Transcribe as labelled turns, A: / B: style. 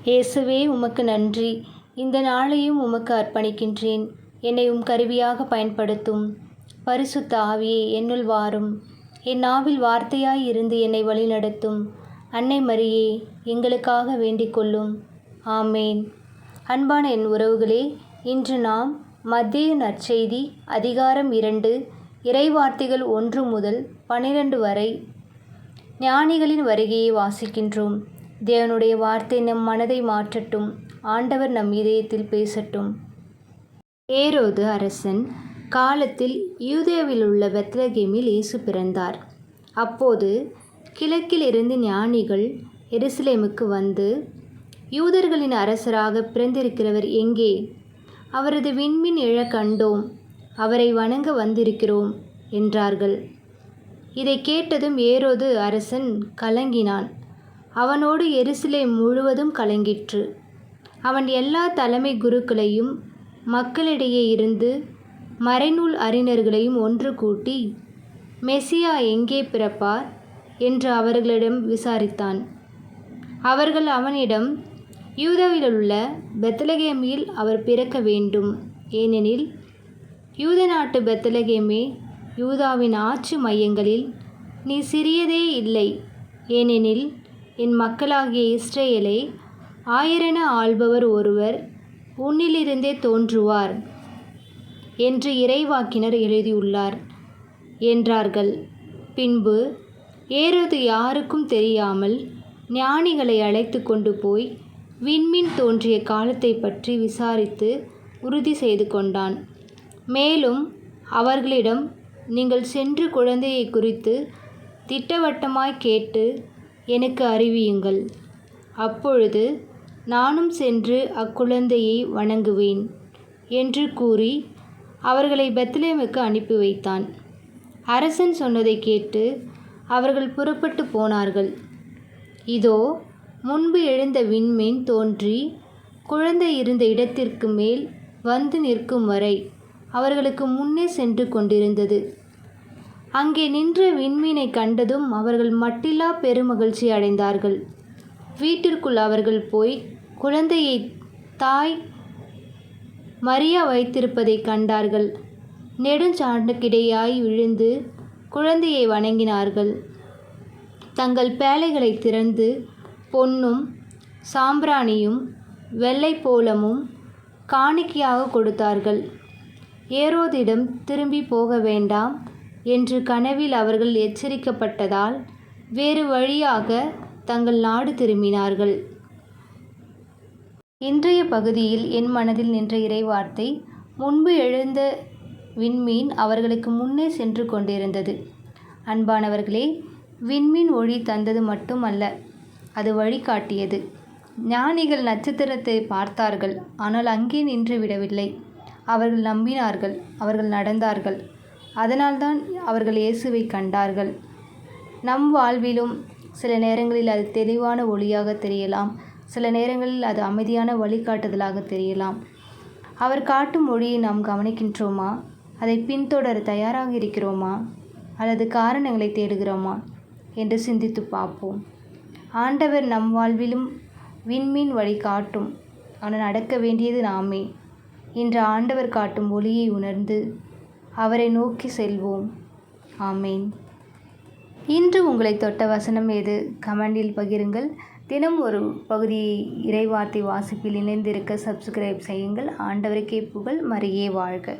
A: இயேசுவே உமக்கு நன்றி. இந்த நாளையும் உமக்கு அர்ப்பணிக்கின்றேன். என்னை கருவியாக பயன்படுத்தும். பரிசுத்த ஆவியே என்னுள் வாரும். என் நாவில் வார்த்தையாய் இருந்து என்னை வழிநடத்தும். அன்னை மரியே எங்களுக்காக வேண்டிக் கொள்ளும். ஆமேன். அன்பான என் உறவுகளே, இன்று நாம் மத்தேயு நற்செய்தி அதிகாரம் 2 இறைவார்த்தைகள் 1 முதல் 12 வரை ஞானிகளின் வருகையை வாசிக்கின்றோம். தேவனுடைய வார்த்தை நம் மனதை மாற்றட்டும். ஆண்டவர் நம் இதயத்தில் பேசட்டும். ஏரோது அரசன் காலத்தில் யூதேயாவில் உள்ள பெத்லகேமில் இயேசு பிறந்தார். அப்போது கிழக்கில் இருந்து ஞானிகள் எருசலேமுக்கு வந்து, யூதர்களின் அரசராக பிறந்திருக்கிறவர் எங்கே? அவரது விண்மீன் எழக் கண்டோம். அவரை வணங்க வந்திருக்கிறோம் என்றார்கள். இதை கேட்டதும் ஏரோது அரசன் கலங்கினான். அவனோடு எருசலேம் முழுவதும் கலங்கிற்று. அவன் எல்லா தலைமை குருக்களையும் மக்களிடையே இருந்து மறைநூல் அறிஞர்களையும் ஒன்று கூட்டி, மெசியா எங்கே பிறப்பார் என்று அவர்களிடம் விசாரித்தான். அவர்கள் அவனிடம், யூதாவில் உள்ள பெத்லகேமில் அவர் பிறக்க வேண்டும். ஏனெனில் யூத நாட்டு பெத்லகேமே, யூதாவின் ஆட்சி மையங்களில் நீ சிறியதே இல்லை. ஏனெனில் என் மக்களாகிய இஸ்ரேலை ஆயிரென ஆள்பவர் ஒருவர் உன்னிலிருந்தே தோன்றுவார் என்று இறைவாக்கினர் எழுதியுள்ளார் என்றார்கள். பின்பு ஏரோது யாருக்கும் தெரியாமல் ஞானிகளை அழைத்து கொண்டு போய் விண்மீன் தோன்றிய காலத்தை பற்றி விசாரித்து உறுதி செய்து கொண்டான். மேலும் அவர்களிடம், நீங்கள் சென்று குழந்தையை குறித்து திட்டவட்டமாய் கேட்டு எனக்கு அறிவியுங்கள். அப்பொழுது நானும் சென்று அக்குழந்தையை வணங்குவேன் என்று கூறி அவர்களை பெத்லகேமுக்கு அனுப்பி வைத்தான். அரசன் சொன்னதை கேட்டு அவர்கள் புறப்பட்டு போனார்கள். இதோ, முன்பு எழுந்த விண்மீன் தோன்றி குழந்தை இருந்த இடத்திற்கு மேல் வந்து நிற்கும் வரை அவர்களுக்கு முன்னே சென்று கொண்டிருந்தது. அங்கே நின்ற விண்மீனை கண்டதும் அவர்கள் மட்டில்லா பெருமகிழ்ச்சி அடைந்தார்கள். வீட்டிற்குள் அவர்கள் போய் குழந்தையை தாய் மரியா வைத்திருப்பதை கண்டார்கள். நெடுஞ்சாண்டுக்கிடையாய் விழுந்து குழந்தையை வணங்கினார்கள். தங்கள் பேழைகளை திறந்து பொன்னும் சாம்பிராணியும் வெள்ளைப்போளமும் காணிக்கையாக கொடுத்தார்கள். ஏரோதிடம் திரும்பி போக வேண்டாம் என்று கனவில் அவர்கள் எச்சரிக்கப்பட்டதால் வேறு வழியாக தங்கள் நாடு திரும்பினார்கள். இன்றைய பகுதியில் என் மனதில் நின்ற இறைவார்த்தை, முன்பு எழுந்த விண்மீன் அவர்களுக்கு முன்னே சென்று கொண்டிருந்தது. அன்பானவர்களே, விண்மீன் ஒளி தந்தது மட்டுமல்ல, அது வழிகாட்டியது. ஞானிகள் நட்சத்திரத்தை பார்த்தார்கள், ஆனால் அங்கே நின்று விடவில்லை. அவர்கள் நம்பினார்கள், அவர்கள் நடந்தார்கள். அதனால்தான் அவர்கள் இயேசுவை கண்டார்கள். நம் வாழ்விலும் சில நேரங்களில் அது தெளிவான ஒளியாக தெரியலாம், சில நேரங்களில் அது அமைதியான வழிகாட்டுதலாக தெரியலாம். அவர் காட்டும் ஒளியை நாம் கவனிக்கின்றோமா? அதை பின்தொடர தயாராக இருக்கிறோமா? அல்லது காரணங்களை தேடுகிறோமா என்று சிந்தித்து பார்ப்போம். ஆண்டவர் நம் வாழ்விலும் விண்மீன் வழி காட்டும், ஆனால் நடக்க வேண்டியது நாமே. இன்று ஆண்டவர் காட்டும் ஒளியை உணர்ந்து அவரை நோக்கி செல்வோம். ஆமேன். இன்று உங்களை தொட்ட வசனம் ஏது? கமெண்டில் பகிருங்கள். தினம் ஒரு பகுதியை இறைவார்த்தை வாசிப்பில் இணைந்திருக்க சப்ஸ்கிரைப் செய்யுங்கள். ஆண்டவருக்கே புகழ். மரியே வாழ்க.